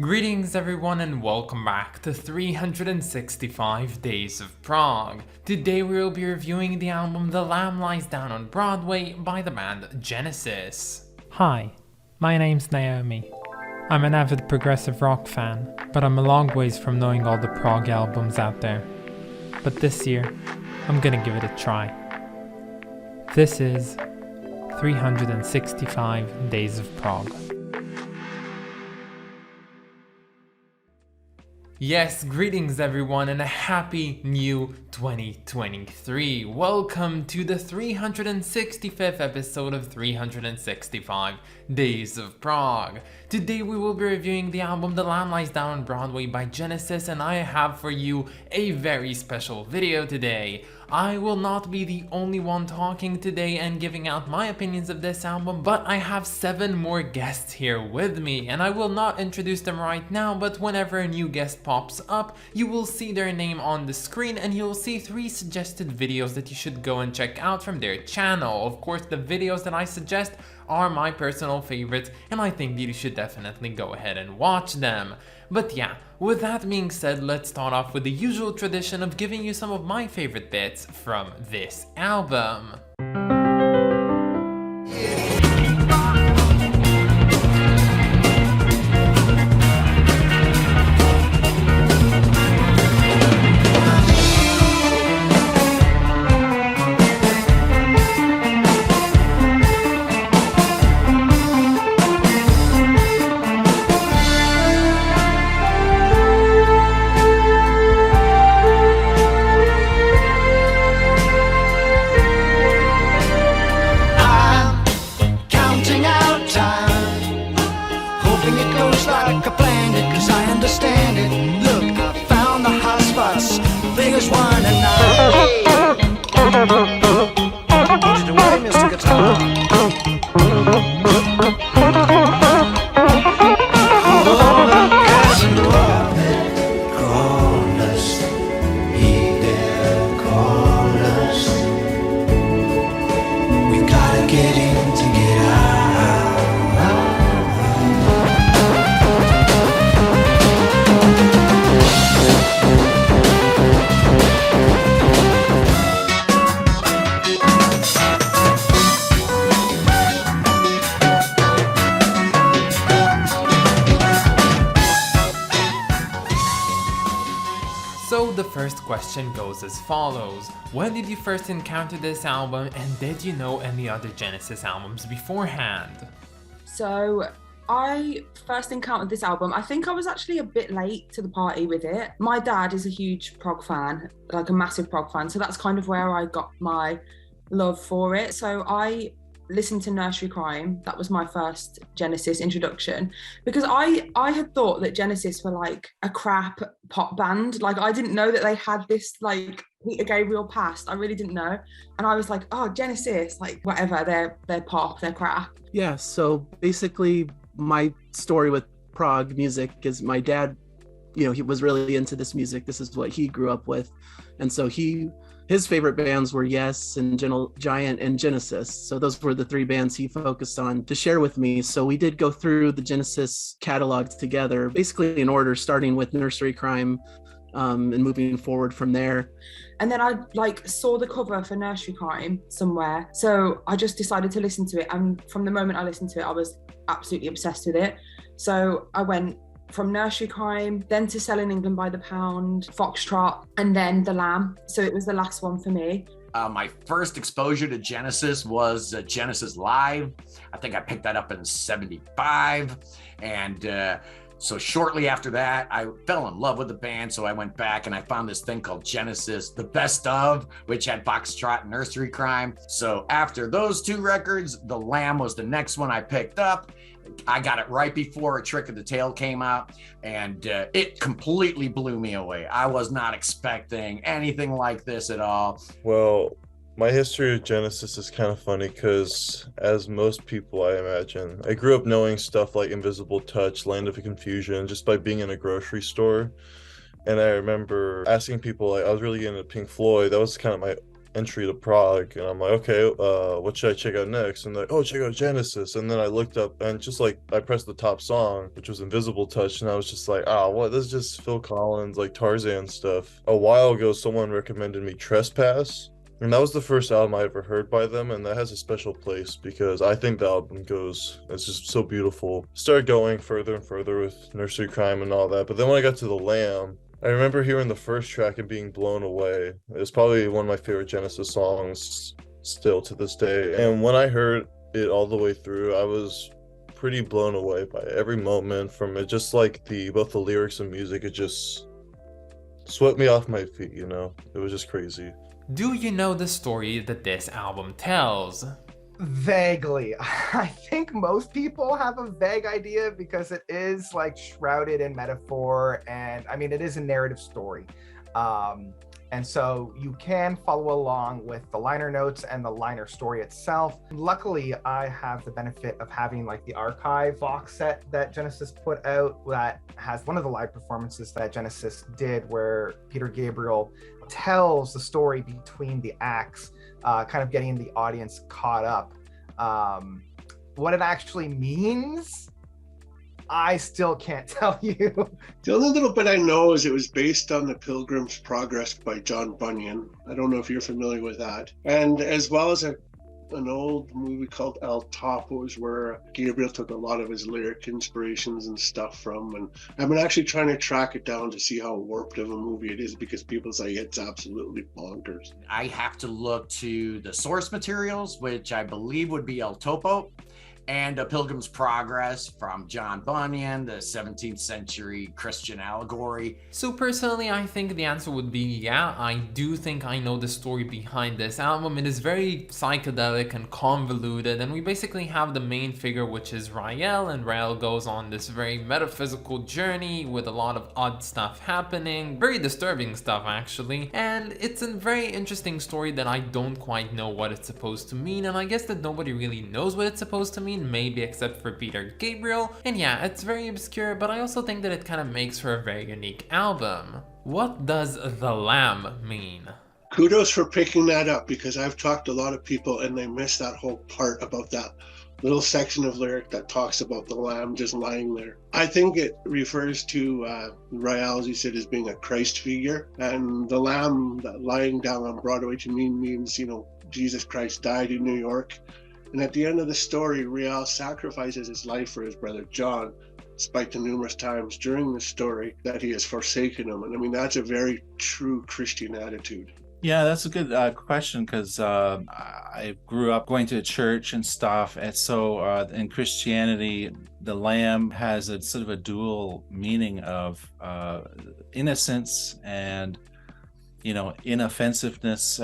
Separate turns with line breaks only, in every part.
Greetings everyone and welcome back to 365 Days of Prog. Today we will be reviewing the album The Lamb Lies Down on Broadway by the band Genesis.
Hi, my name's Naomi. I'm an avid progressive rock fan, but I'm a long ways from knowing all the prog albums out there. But this year, I'm gonna give it a try. This is 365 Days of Prog.
Yes, greetings everyone and a happy new 2023. Welcome to the 365th episode of 365 Days of Prog. Today we will be reviewing the album The Lamb Lies Down on Broadway by Genesis, and I have for you a very special video today. I will not be the only one talking today and giving out my opinions of this album, but I have 7 more guests here with me, and I will not introduce them right now, but whenever a new guest pops up, you will see their name on the screen and you'll see 3 suggested videos that you should go and check out from their channel. Of course, the videos that I suggest are my personal favorites, and I think that you should definitely go ahead and watch them. But yeah, with that being said, let's start off with the usual tradition of giving you some of my favorite bits from this album. So the first question goes as follows. When did you first encounter this album, and did you know any other Genesis albums beforehand?
So I first encountered this album, I think I was actually a bit late to the party with it. My dad is a huge prog fan, like a massive prog fan, so that's kind of where I got my love for it. So I listened to Nursery Crime. That was my first Genesis introduction, because I had thought that Genesis were like a crap pop band. Like I didn't know that they had this like Peter Gabriel past. I really didn't know, and I was like, oh, Genesis, like whatever, they're pop, they're crap.
Yeah, so basically my story with prog music is my dad, he was really into this music. This is what he grew up with, and so his favorite bands were Yes and Gentle Giant and Genesis. So those were the 3 bands he focused on to share with me. So we did go through the Genesis catalog together, basically in order, starting with Nursery Crime and moving forward from there.
And then I saw the cover for Nursery Crime somewhere. So I just decided to listen to it. And from the moment I listened to it, I was absolutely obsessed with it. So I went from Nursery Crime, then to Selling England by the Pound, Foxtrot, and then The Lamb. So it was the last one for me.
My first exposure to Genesis was Genesis Live. I think I picked that up in '75. And so shortly after that, I fell in love with the band. So I went back and I found this thing called Genesis, The Best Of, which had Foxtrot and Nursery Crime. So after those 2 records, The Lamb was the next one I picked up. I got it right before A Trick of the Tail came out, and it completely blew me away. I was not expecting anything like this at all.
Well, my history of Genesis is kind of funny because, as most people I imagine, I grew up knowing stuff like Invisible Touch, Land of Confusion, just by being in a grocery store. And I remember asking people, like, I was really into Pink Floyd. That was kind of my entry to Prague, and I'm like, okay, what should I check out next? And they're like, oh, check out Genesis. And then I looked up and just like I pressed the top song, which was Invisible Touch, and I was just like, what? This is just Phil Collins, like Tarzan stuff. A while ago, someone recommended me Trespass. And that was the first album I ever heard by them, and that has a special place because I think the album it's just so beautiful. Started going further and further with Nursery Crime and all that, but then when I got to The Lamb, I remember hearing the first track and being blown away. It's probably one of my favorite Genesis songs still to this day. And when I heard it all the way through, I was pretty blown away by every moment from it. Just like both the lyrics and music, it just swept me off my feet, you know? It was just crazy.
Do you know the story that this album tells?
Vaguely. I think most people have a vague idea because it is like shrouded in metaphor, and I mean, it is a narrative story. And so you can follow along with the liner notes and the liner story itself. Luckily, I have the benefit of having like the archive box set that Genesis put out that has one of the live performances that Genesis did where Peter Gabriel tells the story between the acts, kind of getting the audience caught up. What it actually means, I still can't tell you.
The only little bit I know is it was based on the Pilgrim's Progress by John Bunyan. I don't know if you're familiar with that. And as well as an old movie called El Topo, where Gabriel took a lot of his lyric inspirations and stuff from. And I've been actually trying to track it down to see how warped of a movie it is because people say it's absolutely bonkers.
I have to look to the source materials, which I believe would be El Topo, and A Pilgrim's Progress from John Bunyan, the 17th century Christian allegory.
So personally, I think the answer would be yeah, I do think I know the story behind this album. It is very psychedelic and convoluted, and we basically have the main figure, which is Rael, and Rael goes on this very metaphysical journey with a lot of odd stuff happening, very disturbing stuff actually, and it's a very interesting story that I don't quite know what it's supposed to mean, and I guess that nobody really knows what it's supposed to mean, maybe except for Peter Gabriel. And yeah, it's very obscure, but I also think that it kind of makes for a very unique album. What does The Lamb mean?
Kudos for picking that up because I've talked to a lot of people and they miss that whole part about that little section of lyric that talks about the lamb just lying there. I think it refers to Rael, as you said, as being a Christ figure, and the lamb that lying down on Broadway to me means, you know, Jesus Christ died in New York. And at the end of the story, Rael sacrifices his life for his brother John, despite the numerous times during the story that he has forsaken him. And I mean, that's a very true Christian attitude.
Yeah, that's a good question because I grew up going to church and stuff. And so in Christianity, the lamb has a sort of a dual meaning of innocence and, you know, inoffensiveness,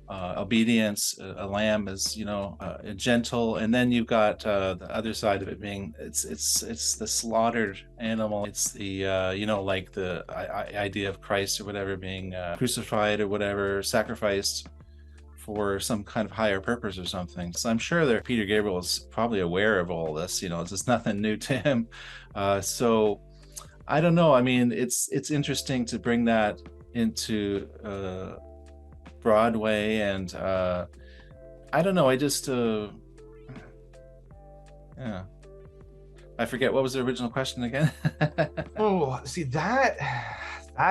obedience. A lamb is, gentle, and then you've got the other side of it being it's the slaughtered animal. It's the like the idea of Christ or whatever being crucified or whatever, sacrificed for some kind of higher purpose or something. So I'm sure that Peter Gabriel is probably aware of all this. It's just nothing new to him. So I don't know. I mean, it's interesting to bring that into Broadway, and I don't know, I just I forget, what was the original question again?
Oh, see, that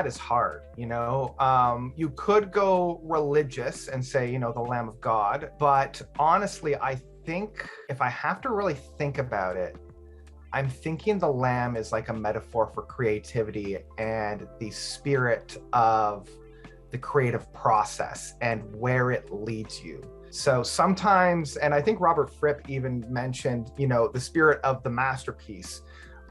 is hard. You could go religious and say, the Lamb of God, but honestly, I think if I have to really think about it, I'm thinking the lamb is like a metaphor for creativity and the spirit of the creative process and where it leads you. So sometimes, and I think Robert Fripp even mentioned, the spirit of the masterpiece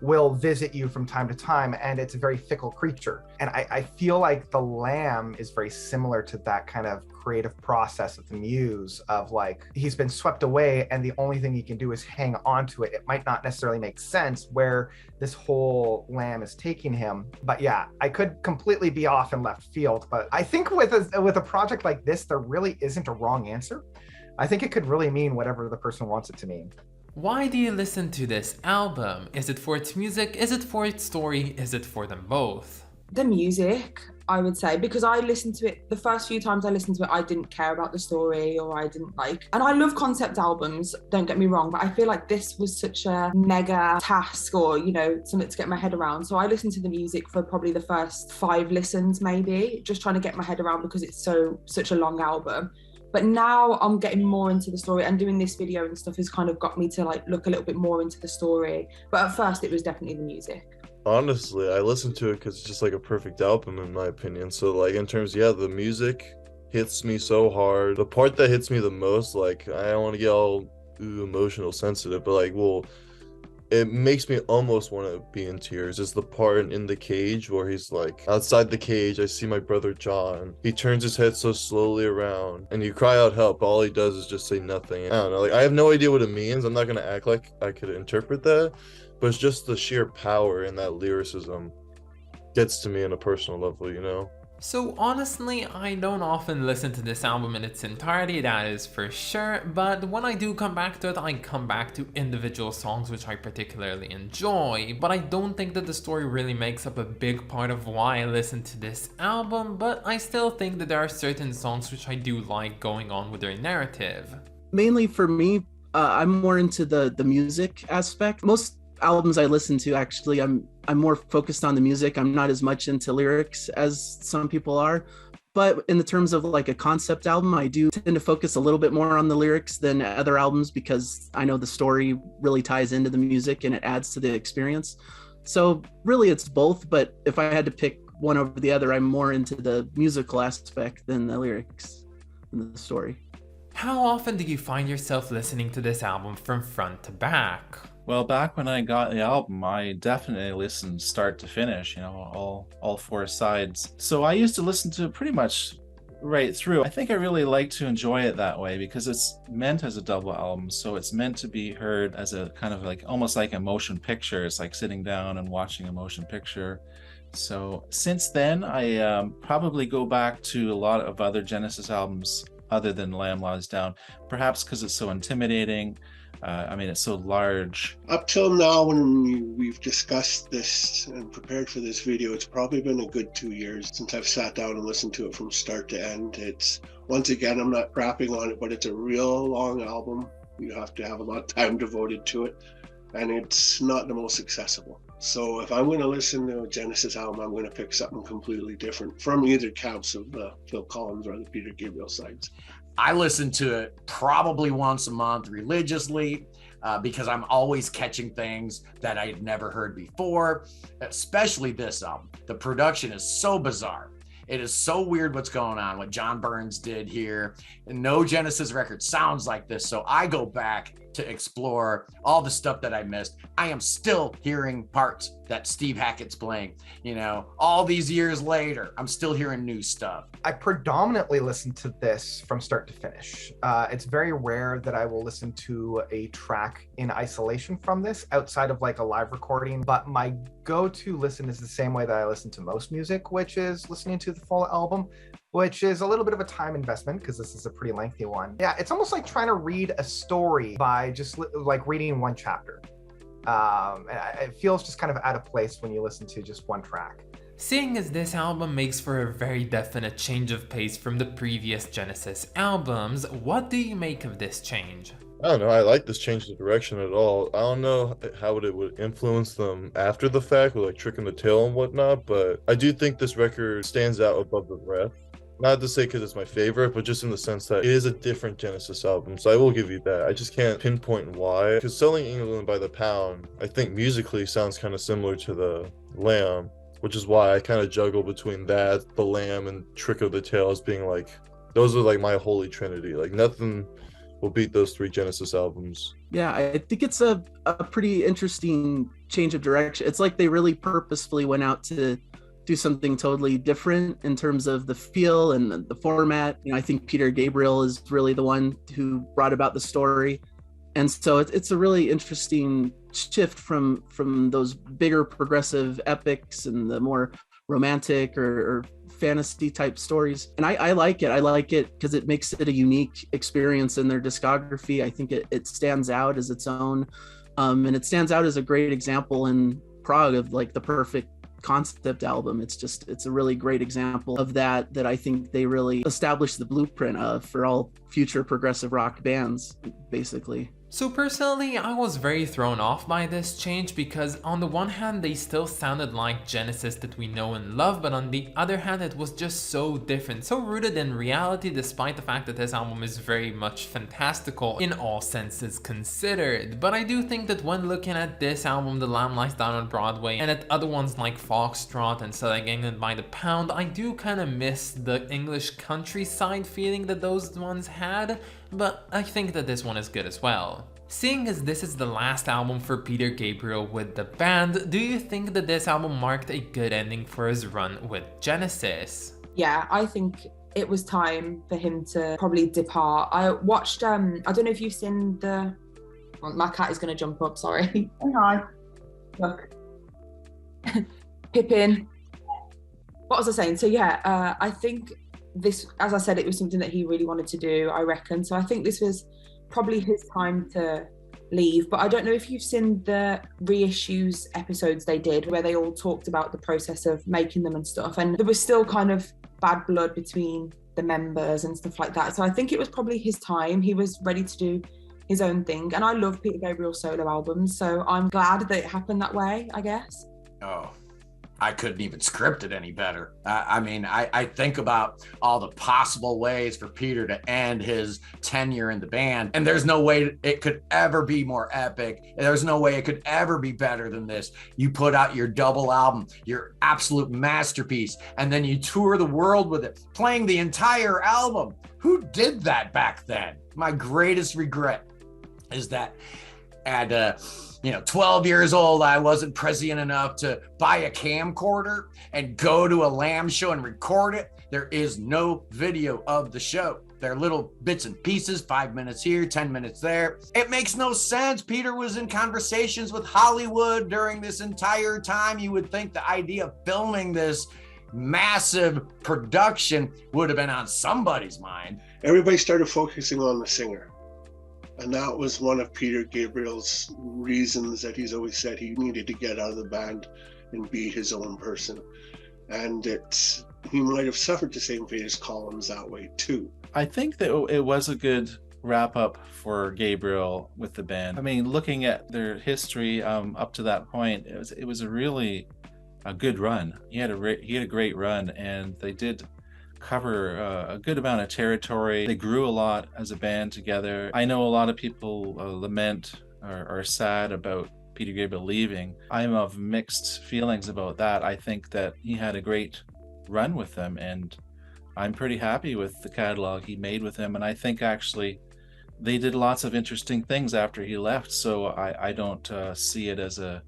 will visit you from time to time, and it's a very fickle creature. And I feel like the lamb is very similar to that kind of creative process of the muse, of like, he's been swept away and the only thing he can do is hang on to it. It might not necessarily make sense where this whole lamb is taking him. But yeah, I could completely be off in left field, but I think with a project like this, there really isn't a wrong answer. I think it could really mean whatever the person wants it to mean.
Why do you listen to this album? Is it for its music? Is it for its story? Is it for them both?
The music, I would say, because I listened to it, the first few times I listened to it, I didn't care about the story, or I didn't like, and I love concept albums, don't get me wrong, but I feel like this was such a mega task, or, you know, something to get my head around. So I listened to the music for probably the first 5 listens, maybe, just trying to get my head around, because it's such a long album. But now I'm getting more into the story, and doing this video and stuff has kind of got me to like look a little bit more into the story. But at first it was definitely the music.
Honestly, I listened to it because it's just like a perfect album in my opinion. So like in terms, yeah, the music hits me so hard. The part that hits me the most, like I don't want to get all emotional sensitive, but like, well, it makes me almost want to be in tears. Is the part in the cage where he's like, outside the cage, I see my brother John. He turns his head so slowly around and you cry out help. All he does is just say nothing. I don't know, like I have no idea what it means. I'm not gonna act like I could interpret that, but it's just the sheer power in that lyricism gets to me on a personal level, you know?
So honestly, I don't often listen to this album in its entirety, that is for sure, but when I do come back to it, I come back to individual songs which I particularly enjoy, but I don't think that the story really makes up a big part of why I listen to this album, but I still think that there are certain songs which I do like going on with their narrative.
Mainly for me, I'm more into the music aspect. Most albums I listen to, actually, I'm more focused on the music. I'm not as much into lyrics as some people are. But in the terms of like a concept album, I do tend to focus a little bit more on the lyrics than other albums, because I know the story really ties into the music and it adds to the experience. So really it's both, but if I had to pick one over the other, I'm more into the musical aspect than the lyrics and the story.
How often do you find yourself listening to this album from front to back?
Well, back when I got the album, I definitely listened start to finish, you know, all 4 sides. So I used to listen to it pretty much right through. I think I really like to enjoy it that way because it's meant as a double album. So it's meant to be heard as a kind of like almost like a motion picture. It's like sitting down and watching a motion picture. So since then, I probably go back to a lot of other Genesis albums other than Lamb Lies Down, perhaps because it's so intimidating. I mean, it's so large.
Up till now, when we've discussed this and prepared for this video, it's probably been a good 2 years since I've sat down and listened to it from start to end. It's, once again, I'm not crapping on it, but it's a real long album. You have to have a lot of time devoted to it, and it's not the most accessible. So if I'm going to listen to a Genesis album, I'm going to pick something completely different from either camps of the Phil Collins or the Peter Gabriel sides.
I listen to it probably once a month religiously because I'm always catching things that I had never heard before, especially this album. The production is so bizarre. It is so weird what's going on, what John Burns did here. And no Genesis record sounds like this. So I go back to explore all the stuff that I missed. I am still hearing parts that Steve Hackett's playing, you know, all these years later, I'm still hearing new stuff.
I predominantly listen to this from start to finish. It's very rare that I will listen to a track in isolation from this outside of like a live recording, but my go-to listen is the same way that I listen to most music, which is listening to the full album, which is a little bit of a time investment because this is a pretty lengthy one. Yeah, it's almost like trying to read a story by just like reading one chapter. It feels just kind of out of place when you listen to just one track.
Seeing as this album makes for a very definite change of pace from the previous Genesis albums, what do you make of this change?
I don't know, I like this change of direction at all. I don't know how it would influence them after the fact, with like Trick in the Tail and whatnot, but I do think this record stands out above the rest. Not to say because it's my favorite, but just in the sense that it is a different Genesis album, so I will give you that. I just can't pinpoint why, because Selling England by the Pound, I think musically sounds kind of similar to the Lamb, which is why I kind of juggle between that, the Lamb, and Trick of the Tail as being like, those are like my holy trinity. Like nothing will beat those 3 Genesis albums.
Yeah, I think it's a pretty interesting change of direction. It's like they really purposefully went out to do something totally different in terms of the feel and the format. You know, I think Peter Gabriel is really the one who brought about the story. And so it's a really interesting shift from those bigger progressive epics and the more romantic or fantasy type stories. And I like it. I like it because it makes it a unique experience in their discography. I think it stands out as its own. And it stands out as a great example in Prog of like the perfect concept album. It's a really great example of that I think they really established the blueprint of for all future progressive rock bands, basically.
So personally, I was very thrown off by this change because on the one hand they still sounded like Genesis that we know and love, but on the other hand it was just so different, so rooted in reality, despite the fact that this album is very much fantastical in all senses considered. But I do think that when looking at this album, The Lamb Lies Down on Broadway, and at other ones like Foxtrot and Selling England by the Pound, I do kind of miss the English countryside feeling that those ones had, but I think that this one is good as well. Seeing as this is the last album for Peter Gabriel with the band, do you think that this album marked a good ending for his run with Genesis?
Yeah, I think it was time for him to probably depart. I watched, I don't know if you've seen the... Oh, my cat is going to jump up, sorry. Say hi. Look. Pippin. What was I saying? So yeah, I think this, as I said, it was something that he really wanted to do, I reckon. So I think this was probably his time to leave. But I don't know if you've seen the reissues episodes they did where they all talked about the process of making them and stuff, and there was still kind of bad blood between the members and stuff like that. So I think it was probably his time. He was ready to do his own thing, and I love Peter Gabriel's solo albums, so I'm glad that it happened that way, I guess.
Oh, I couldn't even script it any better. I think about all the possible ways for Peter to end his tenure in the band, and there's no way it could ever be more epic. There's no way it could ever be better than this. You put out your double album, your absolute masterpiece, and then you tour the world with it, playing the entire album. Who did that back then? My greatest regret is that at 12 years old, I wasn't prescient enough to buy a camcorder and go to a Lamb show and record it. There is no video of the show. They're little bits and pieces, 5 minutes here, 10 minutes there. It makes no sense. Peter was in conversations with Hollywood during this entire time. You would think the idea of filming this massive production would have been on somebody's mind.
Everybody started focusing on the singer. And that was one of Peter Gabriel's reasons that he's always said he needed to get out of the band and be his own person. And he might have suffered the same fate as Collins that way too.
I think that it was a good wrap up for Gabriel with the band. I mean, looking at their history up to that point, it was a really a good run. He had a great run, and they did cover a good amount of territory. They grew a lot as a band together. I know a lot of people lament or are sad about Peter Gabriel leaving. I'm of mixed feelings about that. I think that he had a great run with them, and I'm pretty happy with the catalog he made with them. And I think actually they did lots of interesting things after he left, so I don't see it as a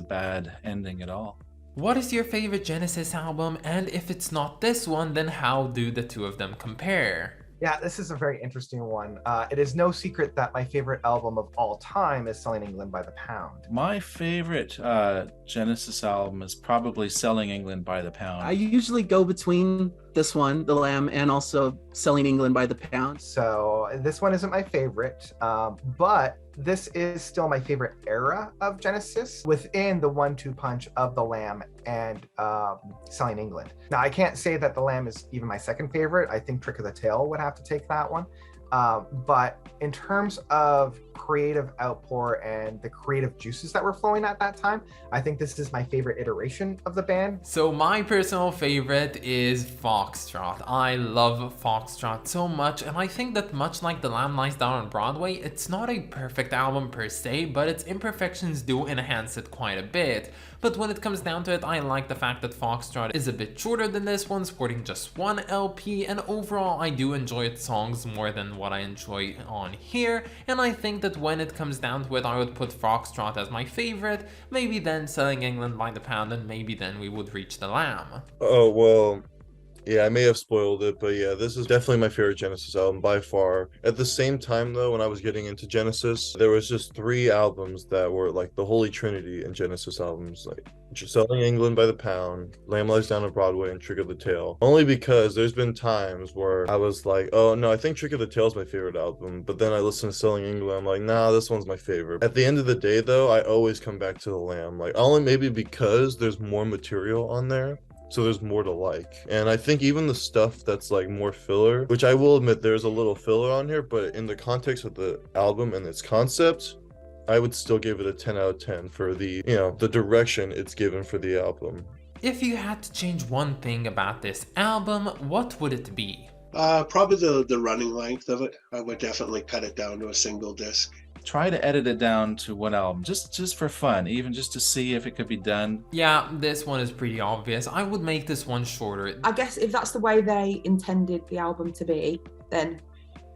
bad ending at all.
What is your favorite Genesis album, and if it's not this one, then how do the two of them compare?
Yeah, this is a very interesting one. It is no secret that my favorite album of all time is Selling England by the Pound.
My favorite Genesis album is probably Selling England by the Pound.
I usually go between this one, The Lamb, and also Selling England by the Pound.
So this one isn't my favorite, but this is still my favorite era of Genesis within the 1-2 punch of The Lamb and Selling England. Now, I can't say that The Lamb is even my second favorite. I think Trick of the Tail would have to take that one. But in terms of creative outpour and the creative juices that were flowing at that time, I think this is my favorite iteration of the band.
So my personal favorite is Foxtrot. I love Foxtrot so much, and I think that much like The Lamb Lies Down on Broadway, it's not a perfect album per se, but its imperfections do enhance it quite a bit. But when it comes down to it, I like the fact that Foxtrot is a bit shorter than this one, sporting just one LP, and overall I do enjoy its songs more than what I enjoy on here, and I think that when it comes down to it, I would put Foxtrot as my favorite, maybe then Selling England by the Pound, and maybe then we would reach The Lamb.
Oh, well, Yeah, I may have spoiled it, but yeah, this is definitely my favorite Genesis album by far. At the same time, though, when I was getting into Genesis, there was just 3 albums that were like the holy trinity in Genesis albums, like Selling England by the Pound, Lamb Lies Down on Broadway, and Trick of the Tail. Only because there's been times where I was like, oh no, I think Trick of the Tail is my favorite album, but then I listen to Selling England, I'm like, nah, this one's my favorite. At the end of the day, though, I always come back to the Lamb, like only maybe because there's more material on there. So there's more to like. And I think even the stuff that's like more filler, which I will admit there's a little filler on here, but in the context of the album and its concept, I would still give it a 10 out of 10 for the, the direction it's given for the album.
If you had to change one thing about this album, what would it be?
Probably the running length of it. I would definitely cut it down to a single disc.
Try to edit it down to one album, just for fun, even just to see if it could be done.
Yeah, this one is pretty obvious. I would make this one shorter.
I guess if that's the way they intended the album to be, then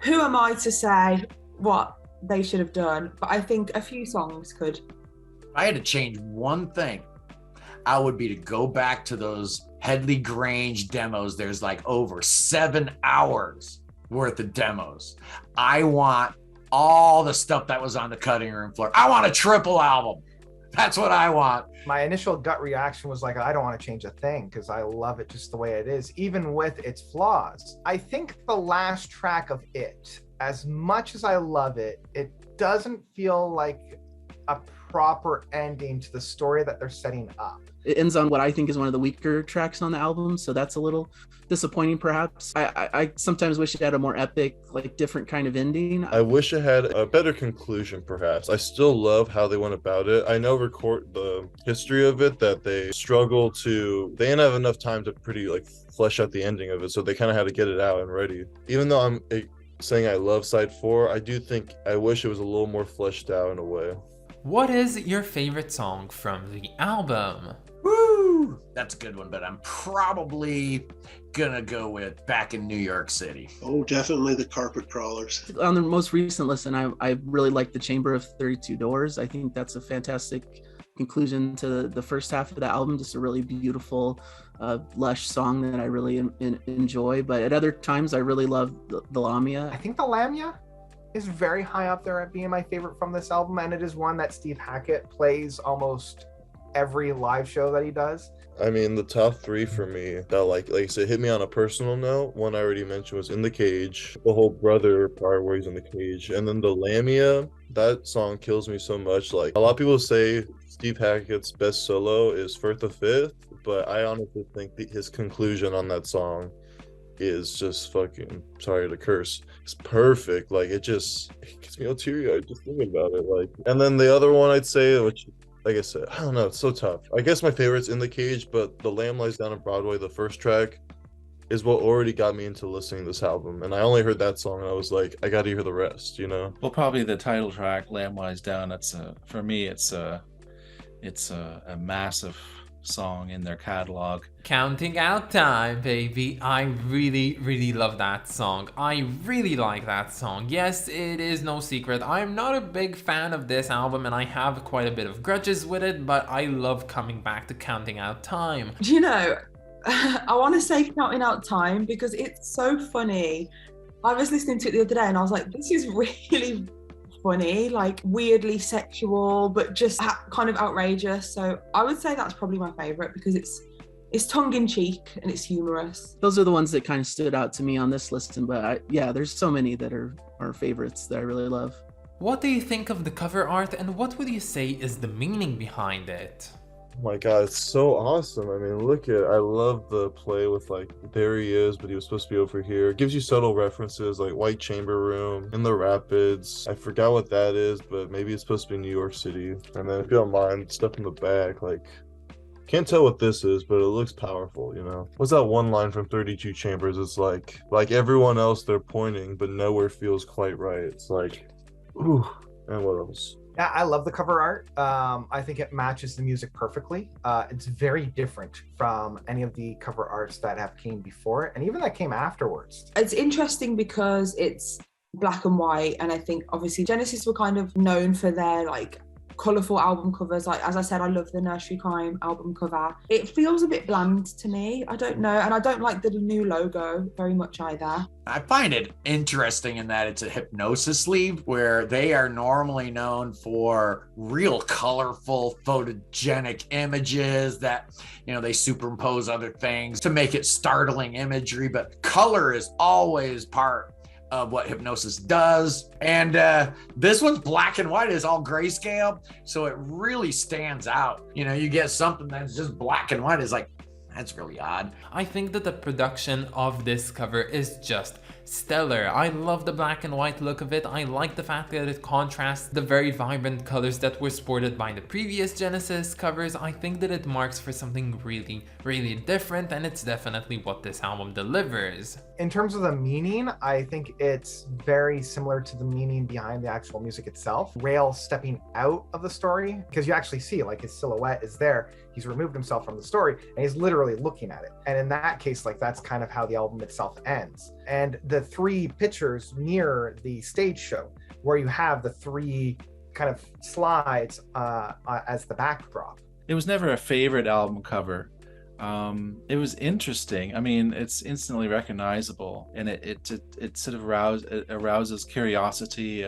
who am I to say what they should have done? But I think a few songs could.
If I had to change one thing, I would be to go back to those Headley Grange demos. There's like over 7 hours worth of demos. I want all the stuff that was on the cutting room floor. I want a triple album. That's what I want.
My initial gut reaction was like, I don't want to change a thing because I love it just the way it is, even with its flaws. I think the last track of it, as much as I love it, it doesn't feel like a proper ending to the story that they're setting up.
It ends on what I think is one of the weaker tracks on the album, so that's a little disappointing perhaps. I sometimes wish it had a more epic, like different kind of ending.
I wish it had a better conclusion perhaps. I still love how they went about it. I know record the history of it, that they didn't have enough time to pretty like flesh out the ending of it, so they kind of had to get it out and ready. Even though I'm saying I love side 4, I do think I wish it was a little more fleshed out in a way.
What is your favorite song from the album?
Woo! That's a good one, but I'm probably gonna go with Back in New York City.
Oh, definitely the Carpet Crawlers.
On the most recent listen, I really like the Chamber of 32 Doors. I think that's a fantastic conclusion to the first half of the album. Just a really beautiful, lush song that I really enjoy. But at other times, I really love the Lamia.
I think the Lamia is very high up there at being my favorite from this album, and it is one that Steve Hackett plays almost every live show that he does.
I mean, the top 3 for me that like I said hit me on a personal note, one I already mentioned was In the Cage, the whole brother part where he's in the cage, and then the Lamia. That song kills me so much. Like a lot of people say Steve Hackett's best solo is Firth the Fifth, but I honestly think his conclusion on that song is just fucking, sorry to curse, it's perfect. Like it gets me all teary-eyed just thinking about it. Like, and then the other one I'd say, which like I said, I don't know, it's so tough. I guess my favorite's In the Cage, but The Lamb Lies Down on Broadway, the first track, is what already got me into listening to this album. And I only heard that song and I was like, I gotta hear the rest,
Well, probably the title track, Lamb Lies Down, that's for me it's a massive song in their catalog.
Counting Out Time, baby. I really, really love that song. I really like that song. Yes, it is no secret. I'm not a big fan of this album and I have quite a bit of grudges with it, but I love coming back to Counting Out Time.
Do you know, I want to say Counting Out Time because it's so funny. I was listening to it the other day and I was like, this is really funny, like weirdly sexual, but just kind of outrageous. So I would say that's probably my favorite because it's tongue-in-cheek and it's humorous.
Those are the ones that kind of stood out to me on this listen, but there's so many that are favorites that I really love.
What do you think of the cover art and what would you say is the meaning behind it?
Oh my god, it's so awesome. I mean, I love the play with like, there he is, but he was supposed to be over here. It gives you subtle references like White Chamber Room in the Rapids. I forgot what that is, but maybe it's supposed to be New York City. And then if you don't mind, stuff in the back, like, can't tell what this is, but it looks powerful, What's that one line from 32 Chambers? It's like everyone else, they're pointing, but nowhere feels quite right. It's like, ooh, and what else?
Yeah, I love the cover art. I think it matches the music perfectly. It's very different from any of the cover arts that have came before it, and even that came afterwards.
It's interesting because it's black and white, and I think obviously Genesis were kind of known for their like colourful album covers. Like, as I said, I love the Nursery Crime album cover. It feels a bit bland to me. I don't know. And I don't like the new logo very much either.
I find it interesting in that it's a Hypnosis sleeve where they are normally known for real colorful photogenic images that, you know, they superimpose other things to make it startling imagery, but color is always part of what Hypnosis does. And this one's black and white, is all grayscale, so it really stands out. You know, you get something that's just black and white, is like, that's really odd.
I think that the production of this cover is just stellar. I love the black and white look of it. I like the fact that it contrasts the very vibrant colors that were sported by the previous Genesis covers. I think that it marks for something really, really different, and it's definitely what this album delivers.
In terms of the meaning, I think it's very similar to the meaning behind the actual music itself. Rail stepping out of the story, because you actually see like his silhouette is there. He's removed himself from the story and he's literally looking at it. And in that case, like that's kind of how the album itself ends. And the three pictures mirror the stage show, where you have the three kind of slides as the backdrop.
It was never a favorite album cover. It was interesting. I mean, it's instantly recognizable, and it sort of arouses curiosity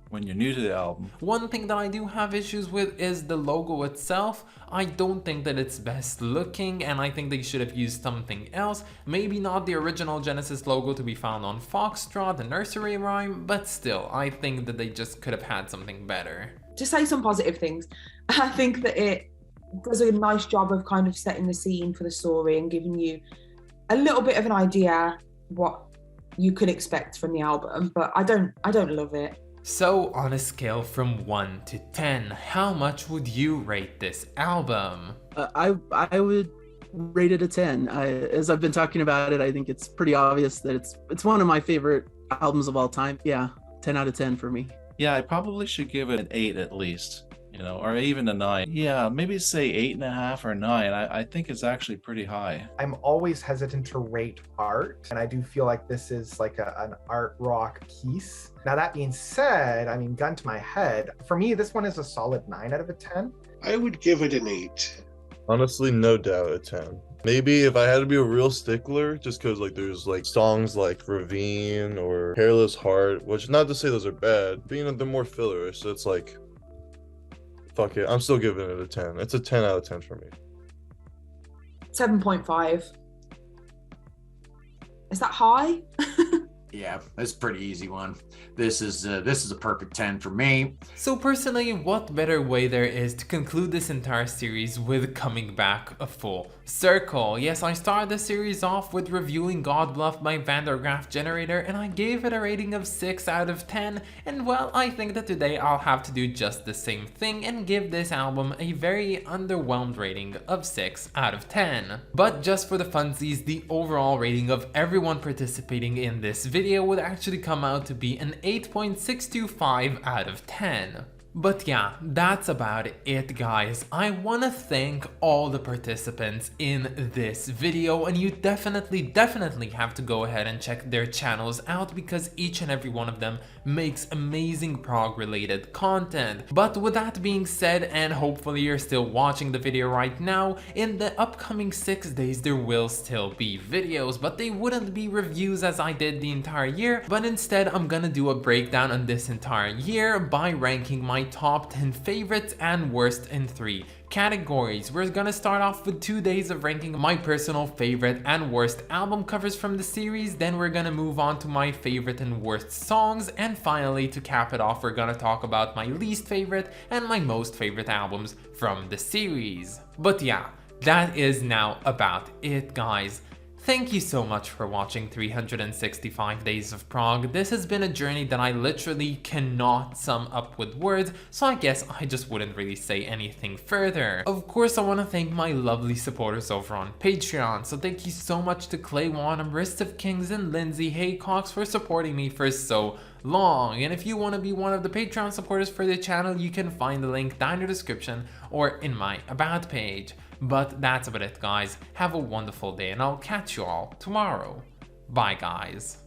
when you're new to the album.
One thing that I do have issues with is the logo itself. I don't think that it's best looking, and I think they should have used something else. Maybe not the original Genesis logo to be found on Foxtrot, the nursery rhyme, but still, I think that they just could have had something better.
To say some positive things, I think that it does a nice job of kind of setting the scene for the story and giving you a little bit of an idea what you could expect from the album, but I don't love it.
So on a scale from 1 to 10, how much would you rate this album?
I would rate it a 10. As I've been talking about it, I think it's pretty obvious that it's one of my favorite albums of all time. Yeah, 10 out of 10 for me.
Yeah, I probably should give it an 8 at least, you know, or even a 9. Yeah, maybe say 8.5 or 9. I think it's actually pretty high.
I'm always hesitant to rate art, and I do feel like this is like an art rock piece. Now, that being said, I mean, gun to my head, for me, this one is a solid 9 out of 10.
I would give it an 8.
Honestly, no doubt a 10. Maybe if I had to be a real stickler, just because like there's like songs like Ravine or Hairless Heart, which not to say those are bad, but you know, they're more filler, so it's like, fuck it, I'm still giving it a 10. It's a 10 out of 10 for me.
7.5. Is that high?
Yeah, it's a pretty easy one. This is a perfect 10 for me.
So personally, what better way there is to conclude this entire series with coming back a full circle. Yes, I started the series off with reviewing God Bluff by Vandergraaf Generator, and I gave it a rating of 6 out of 10, and well, I think that today I'll have to do just the same thing and give this album a very underwhelmed rating of 6 out of 10. But just for the funsies, the overall rating of everyone participating in this video would actually come out to be an 8.625 out of 10. But yeah, that's about it, guys. I want to thank all the participants in this video, and you definitely have to go ahead and check their channels out because each and every one of them makes amazing prog related content. But with that being said, and hopefully you're still watching the video right now, in the upcoming 6 days there will still be videos, but they wouldn't be reviews as I did the entire year, but instead I'm gonna do a breakdown on this entire year by ranking my top 10 favorites and worst in 3 categories. We're gonna start off with 2 days of ranking my personal favorite and worst album covers from the series, then we're gonna move on to my favorite and worst songs, and finally to cap it off we're gonna talk about my least favorite and my most favorite albums from the series. But yeah, that is now about it, guys. Thank you so much for watching 365 Days of Prog. This has been a journey that I literally cannot sum up with words, so I guess I just wouldn't really say anything further. Of course, I want to thank my lovely supporters over on Patreon, so thank you so much to Clay Wanham, Wrist of Kings, and Lindsay Haycox for supporting me for so long. And if you want to be one of the Patreon supporters for the channel, you can find the link down in the description or in my about page. But that's about it, guys. Have a wonderful day, and I'll catch you all tomorrow. Bye, guys.